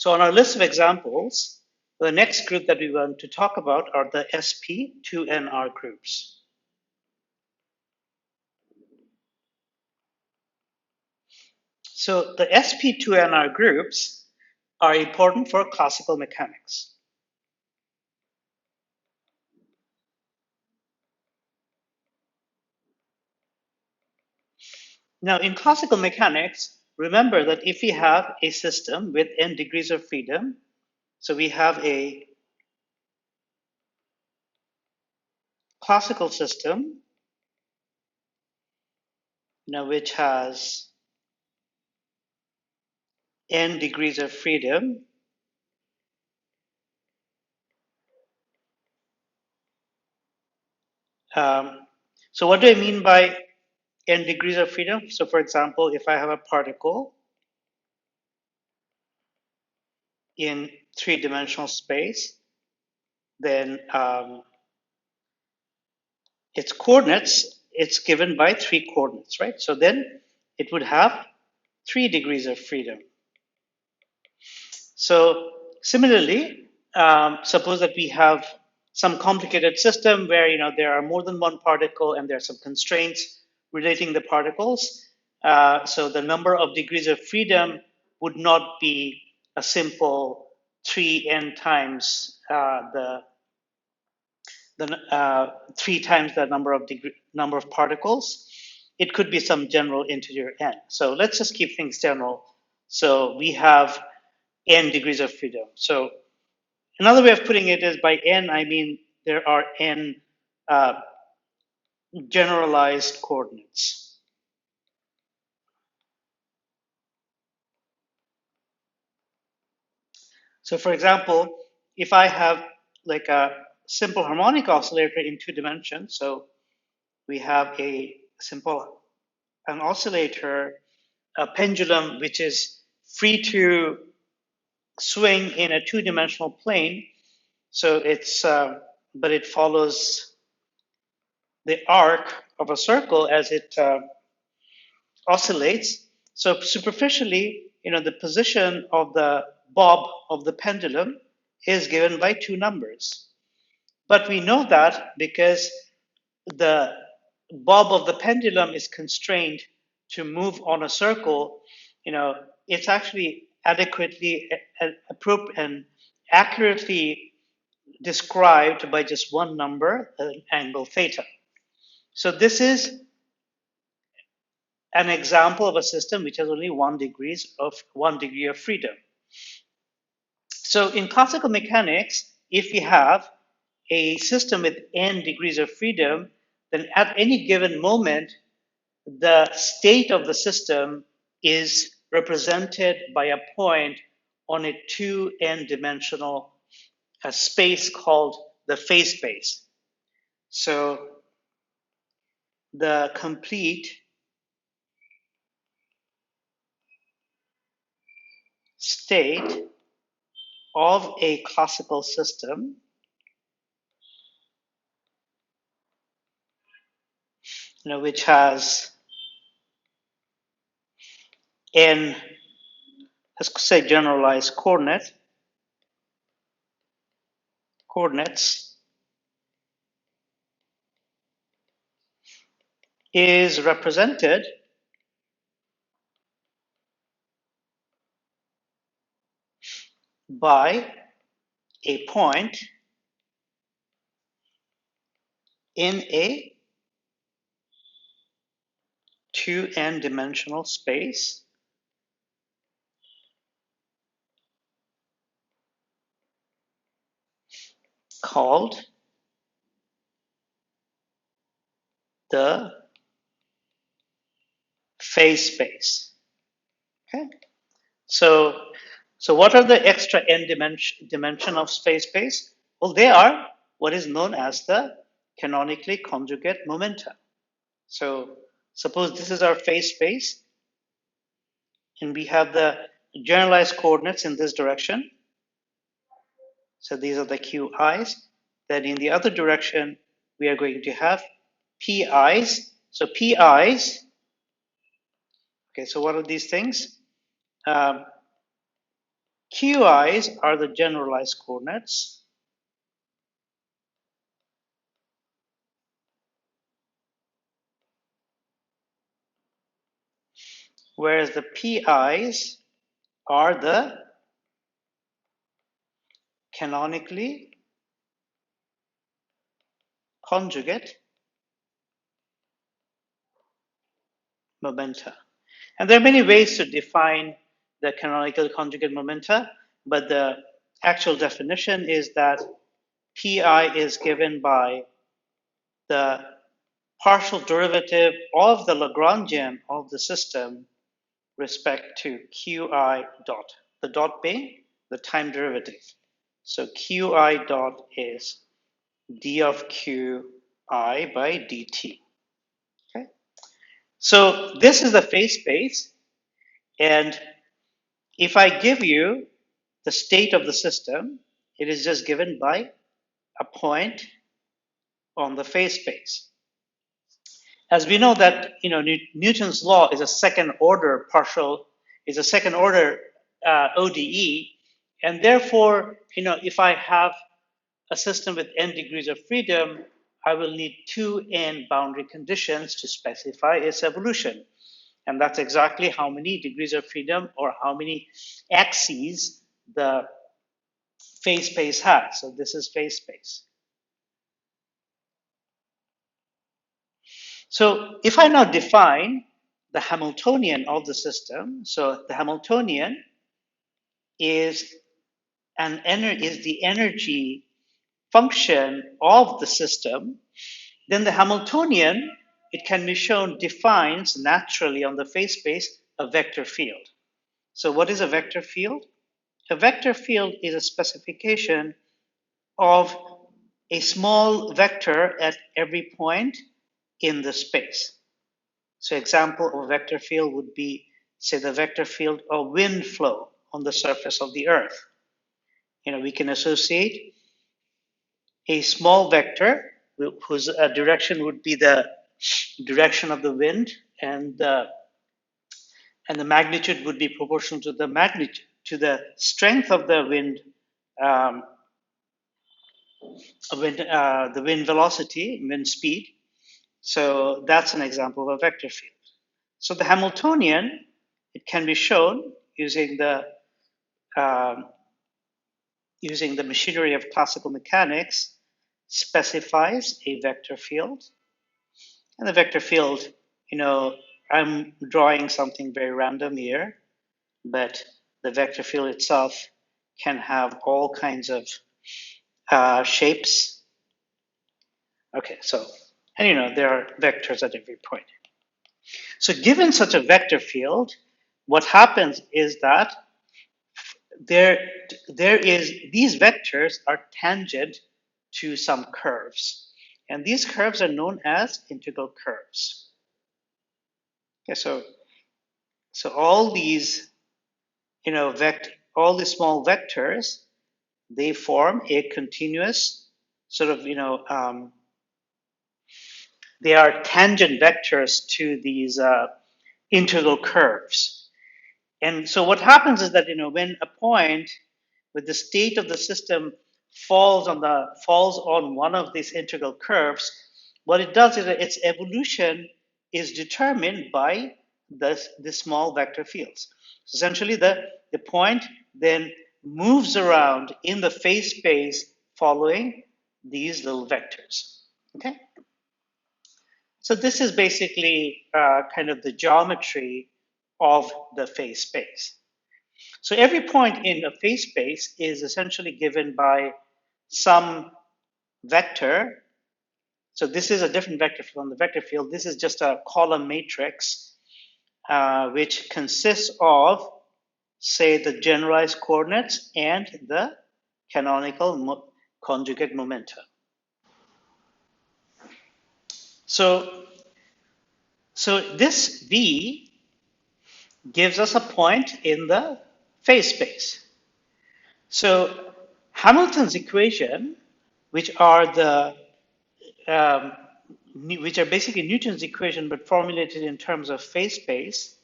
So on our list of examples, the next group that we want to talk about are the Sp2nr groups. So the Sp2nr groups are important for classical mechanics. Now, in classical mechanics, remember that if we have a system with n degrees of freedom, so we have a classical system, which has n degrees of freedom. So what do I mean by n degrees of freedom? So for example, if I have a particle in three-dimensional space, then its coordinates, it's given by three coordinates, right? So then it would have 3 degrees of freedom. So similarly, suppose that we have some complicated system where there are more than one particle and there are some constraints relating the particles. So the number of degrees of freedom would not be a simple 3n times the 3 times the number of particles. It could be some general integer n. So let's just keep things general. So we have n degrees of freedom. So another way of putting it is by n, I mean there are n generalized coordinates. So for example, if I have like a simple harmonic oscillator in 2 dimensions, so we have an oscillator, a pendulum which is free to swing in a 2-dimensional plane. So it's, but it follows the arc of a circle as it oscillates. So superficially, the position of the bob of the pendulum is given by 2 numbers. But we know that because the bob of the pendulum is constrained to move on a circle, it's actually adequately and accurately described by just one number, angle theta. So this is an example of a system which has only 1 degree of freedom. So in classical mechanics, if we have a system with n degrees of freedom, then at any given moment, the state of the system is represented by a point on a 2n-dimensional space called the phase space. So the complete state of a classical system which has n, let's say, generalized coordinates is represented by a point in a 2n-dimensional space called the phase space. Okay, so what are the extra n dimension of phase space? Well, they are what is known as the canonically conjugate momenta. So suppose this is our phase space, and we have the generalized coordinates in this direction. So these are the QIs. Then in the other direction, we are going to have PIs. So PIs, okay, so what are these things? QIs are the generalized coordinates. Whereas the PIs are the canonically conjugate momenta. And there are many ways to define the canonical conjugate momenta, but the actual definition is that PI is given by the partial derivative of the Lagrangian of the system respect to QI dot, the dot being the time derivative. So QI dot is d of QI by dt. Okay? So this is the phase space, and if I give you the state of the system, it is just given by a point on the phase space. As we know that Newton's law is a second order ODE, and therefore if I have a system with n degrees of freedom, I will need 2n boundary conditions to specify its evolution. And that's exactly how many degrees of freedom or how many axes the phase space has. So this is phase space. So if I now define the Hamiltonian of the system, so the Hamiltonian is the energy function of the system, then the Hamiltonian, it can be shown, defines naturally on the phase space a vector field. So what is a vector field? A vector field is a specification of a small vector at every point in the space. So example of a vector field would be, say, the vector field of wind flow on the surface of the earth. We can associate a small vector whose direction would be the direction of the wind, and the magnitude would be proportional to the strength of the wind, the wind velocity, wind speed. So that's an example of a vector field. So the Hamiltonian, it can be shown using the machinery of classical mechanics, specifies a vector field. And the vector field, I'm drawing something very random here, but the vector field itself can have all kinds of shapes. Okay, so, and there are vectors at every point. So given such a vector field, what happens is that these vectors are tangent to some curves. And these curves are known as integral curves. Okay, so all these, all these small vectors, they form a continuous sort of, they are tangent vectors to these integral curves. And so what happens is that, when a point with the state of the system falls on one of these integral curves, what it does is that its evolution is determined by the small vector fields. So essentially, the point then moves around in the phase space following these little vectors. Okay? So this is basically kind of the geometry of the phase space. So every point in a phase space is essentially given by some vector. So this is a different vector from the vector field. This is just a column matrix, which consists of, say, the generalized coordinates and the canonical conjugate momenta. So this V gives us a point in the phase space. So Hamilton's equation, which are basically Newton's equation but formulated in terms of phase space,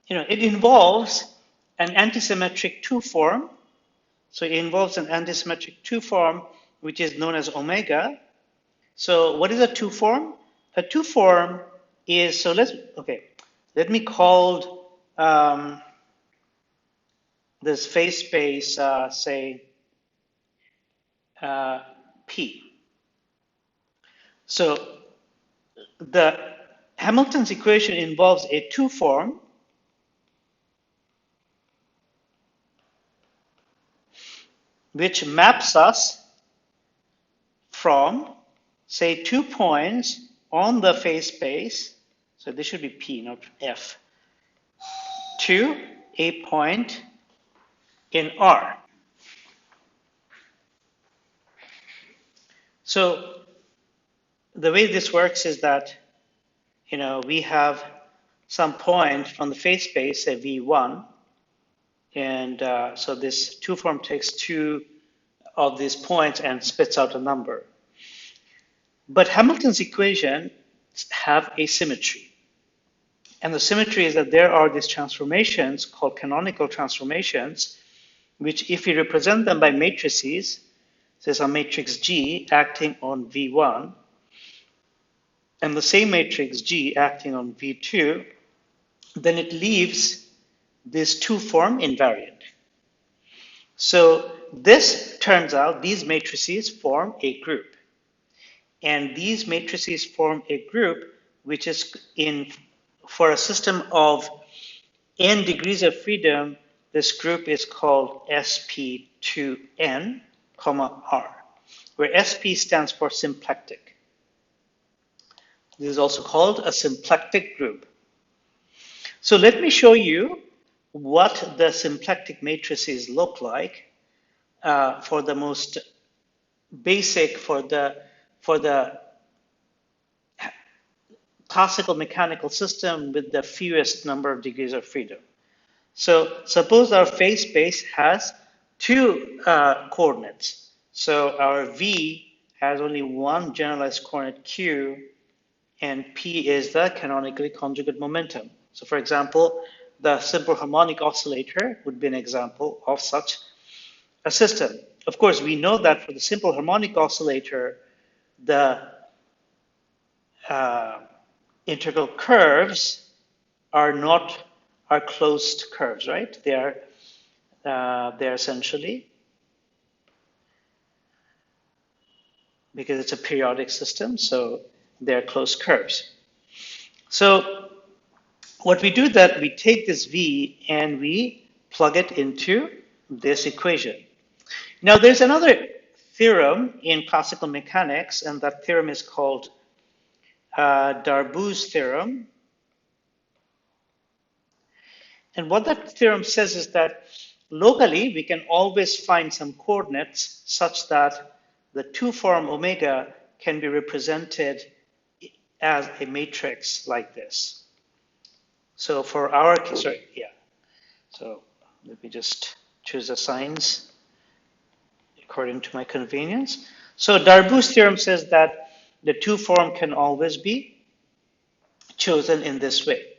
it involves an antisymmetric 2 form. So it involves an antisymmetric 2 form, which is known as omega. So what is a 2 form? A 2 form is, so let me call this phase space, say, P. So the Hamilton's equation involves a 2 form which maps us from, say, 2 points on the phase space, so this should be P, not F, to a point in R. So the way this works is that, we have some point from the phase space, say V1, and so this 2 form takes 2 of these points and spits out a number. But Hamilton's equations have a symmetry. And the symmetry is that there are these transformations called canonical transformations, which if you represent them by matrices, say some matrix G acting on V1, and the same matrix G acting on V2, then it leaves this 2 form invariant. So this turns out these matrices form a group. And these matrices form a group which is for a system of n degrees of freedom, this group is called Sp2n, R, where Sp stands for symplectic. This is also called a symplectic group. So let me show you what the symplectic matrices look like for the most basic, for the classical mechanical system with the fewest number of degrees of freedom. So suppose our phase space has 2 coordinates. So our V has only one generalized coordinate Q, and P is the canonically conjugate momentum. So for example, the simple harmonic oscillator would be an example of such a system. Of course, we know that for the simple harmonic oscillator, the integral curves are closed curves, right? They're essentially, because it's a periodic system, so they're closed curves. So what we do is that we take this V and we plug it into this equation. Now there's another theorem in classical mechanics, and that theorem is called Darbus Theorem. And what that theorem says is that locally we can always find some coordinates such that the 2 form omega can be represented as a matrix like this. So for our case, so let me just choose the signs according to my convenience. So Darbus theorem says that the 2 form can always be chosen in this way.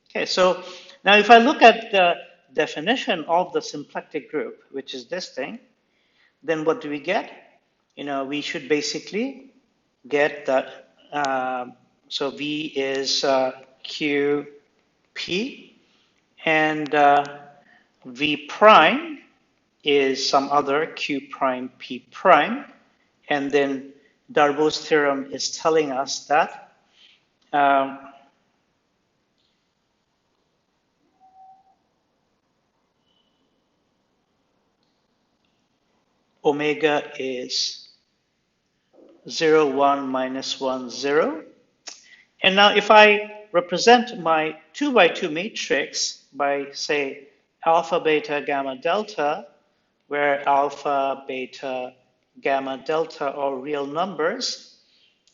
Okay, so now if I look at the definition of the symplectic group, which is this thing, then what do we get? We should basically get that, so V is QP, and V prime is some other Q prime P prime, and then Darbus theorem is telling us that omega is 0, 1, minus 1, 0. And now if I represent my 2 by 2 matrix by, say, alpha, beta, gamma, delta, where alpha, beta, gamma, delta are real numbers,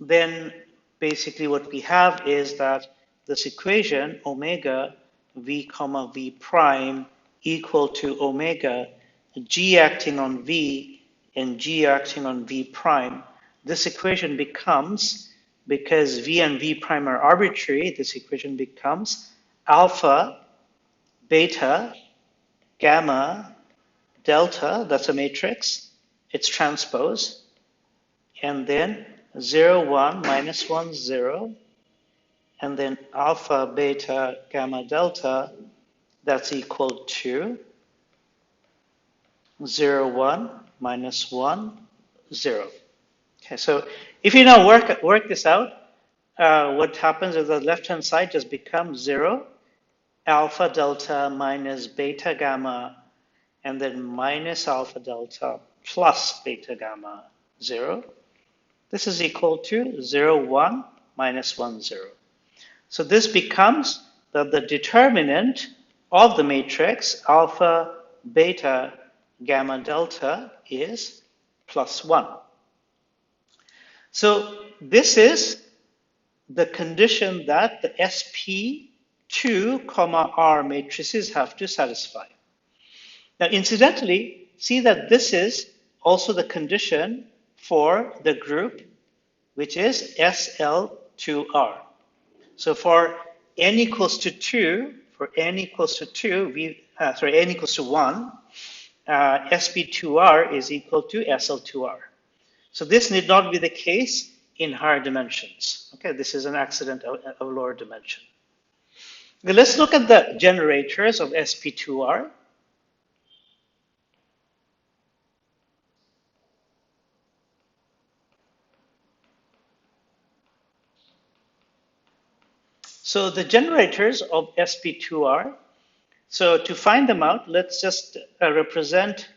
then basically what we have is that this equation, omega V comma V prime equal to omega G acting on V and G acting on V prime. This equation becomes, because V and V prime are arbitrary, this equation becomes alpha beta, gamma, delta, that's a matrix, its transpose, and then 0, 1, minus 1, 0, and then alpha, beta, gamma, delta, that's equal to 0, 1, minus 1, 0. Okay, so if you now work this out, what happens is the left-hand side just becomes 0, alpha, delta, minus beta, gamma, and then minus alpha, delta, plus beta, gamma, 0. This is equal to 0, 1, minus 1, 0. So this becomes that the determinant of the matrix alpha, beta, gamma, delta is plus 1. So this is the condition that the Sp2, R matrices have to satisfy. Now, incidentally, see that this is also the condition for the group, which is SL2R. So for n equals to 2, n equals to 1, Sp2R is equal to SL2R. So this need not be the case in higher dimensions. Okay, this is an accident of lower dimension. Okay, let's look at the generators of Sp2R. So the generators of Sp2R, so to find them out, let's just represent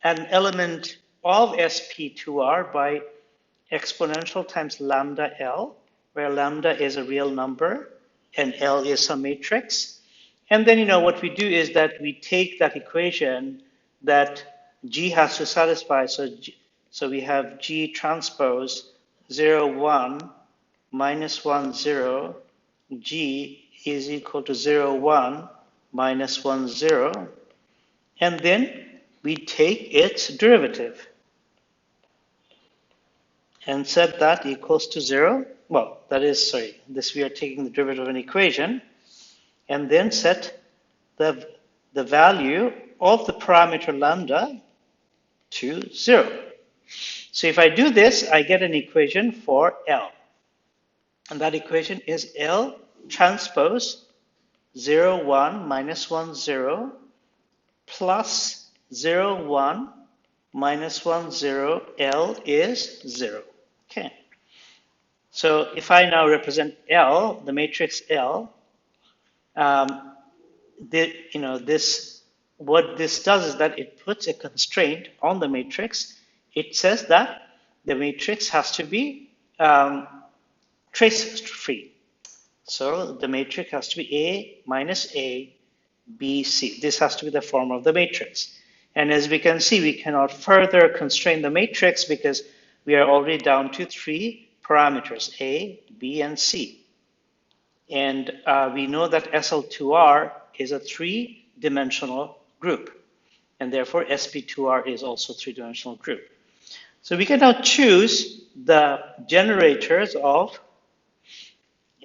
an element of Sp2R by exponential times lambda L, where lambda is a real number and L is some matrix. And then, what we do is that we take that equation that G has to satisfy. So we have G transpose 0, 1, minus 1, 0. G is equal to 0, 1, minus 1, 0. And then we take its derivative and set that equals to 0. Well, this we are taking the derivative of an equation and then set the value of the parameter lambda to 0. So if I do this, I get an equation for L. And that equation is L transpose 0, 1, minus 1, 0, plus 0, 1, minus 1, 0, L is 0. Okay. So if I now represent L, the matrix L, what this does is that it puts a constraint on the matrix. It says that the matrix has to be trace-free. So the matrix has to be A minus A, B, C. This has to be the form of the matrix. And as we can see, we cannot further constrain the matrix because we are already down to 3 parameters, A, B, and C. And we know that SL2R is a 3-dimensional group. And therefore, Sp2R is also a 3-dimensional group. So we can now choose the generators of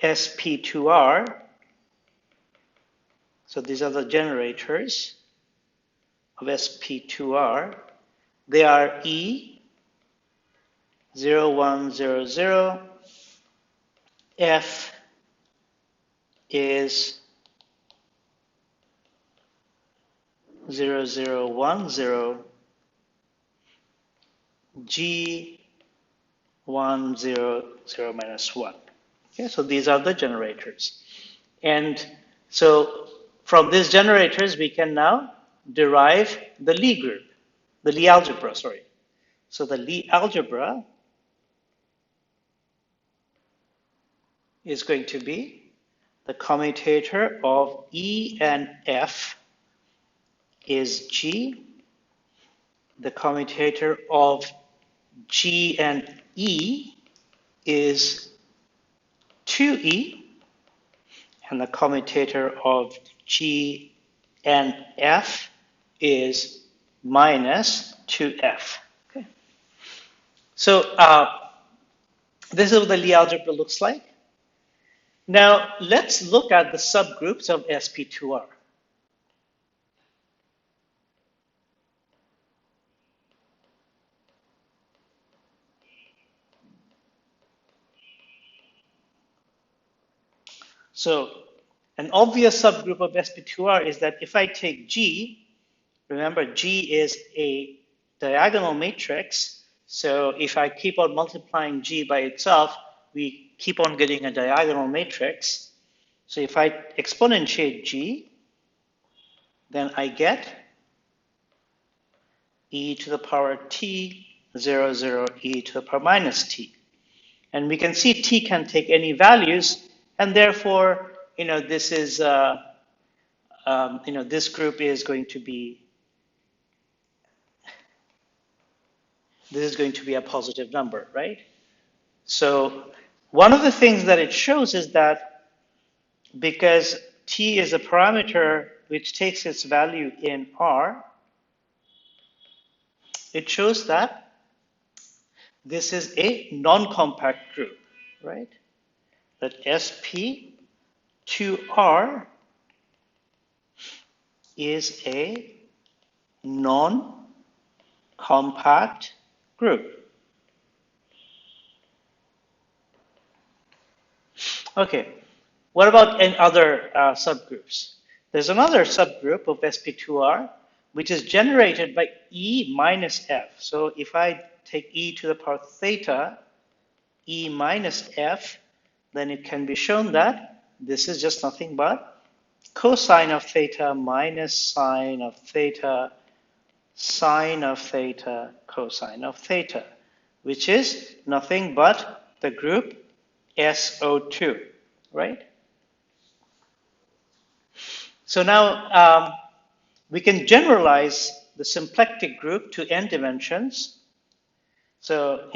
Sp2R. So these are the generators of Sp2R. They are E, 0, 1, 0, 0. F is 0, 0, 1, 0. G, 1, 0, 0, minus 1. Okay, so these are the generators. And so from these generators, we can now derive the Lie group, the Lie algebra, sorry. So the Lie algebra is going to be the commutator of E and F is G. The commutator of G and E is 2E. And the commutator of G and F is minus 2F. Okay. So this is what the Lie algebra looks like. Now let's look at the subgroups of Sp2R. So an obvious subgroup of Sp2r is that if I take G, remember G is a diagonal matrix. So if I keep on multiplying G by itself, we keep on getting a diagonal matrix. So if I exponentiate G, then I get e to the power t 0, 0, e to the power minus t. And we can see t can take any values, and therefore, this is, this group is going to be, a positive number, right? So one of the things that it shows is that because t is a parameter which takes its value in R, it shows that this is a non-compact group, right? That Sp2r is a non-compact group. Okay, what about any other subgroups? There's another subgroup of Sp2r which is generated by E minus F. So if I take e to the power theta, E minus F, then it can be shown that this is just nothing but cosine of theta minus sine of theta, sine of theta, cosine of theta, which is nothing but the group SO2, right? So now we can generalize the symplectic group to n dimensions. So,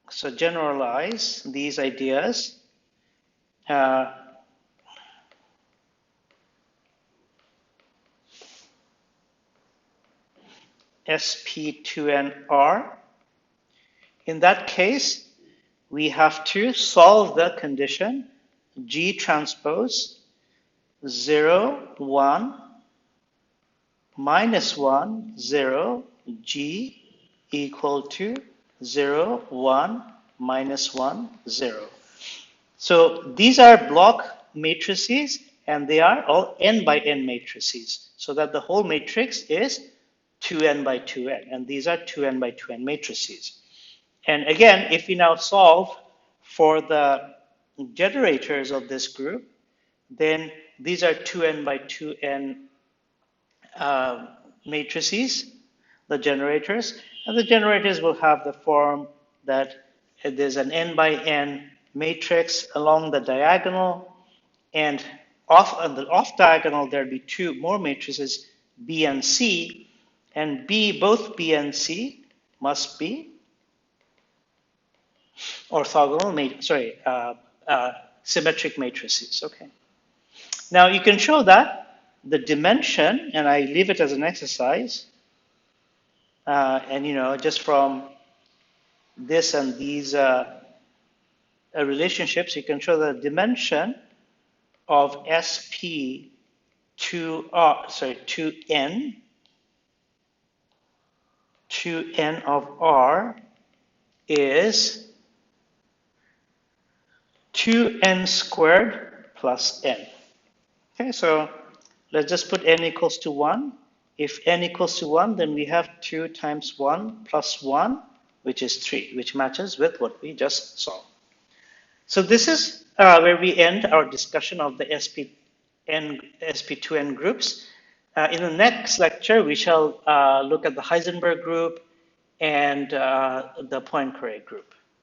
so generalize these ideas. Sp2nr. In that case, we have to solve the condition G transpose 0, 1, minus 1, 0, G equal to 0, 1, minus 1, 0. So these are block matrices, and they are all n by n matrices, so that the whole matrix is 2n by 2n, and these are 2n by 2n matrices. And again, if we now solve for the generators of this group, then these are 2n by 2n matrices, the generators, and the generators will have the form that there's an n by n matrix along the diagonal, and on the off diagonal there'll be two more matrices, B and C, and both B and C must be orthogonal, symmetric matrices. Okay. Now you can show that the dimension, and I leave it as an exercise, and just from this and these relationships, you can show the dimension of Sp2n, 2n of R is 2n squared plus n. Okay, so let's just put n equals to 1. If n equals to 1, then we have 2 times 1 plus 1, which is 3, which matches with what we just saw. So this is where we end our discussion of the Sp2n groups. In the next lecture, we shall look at the Heisenberg group and the Poincare group.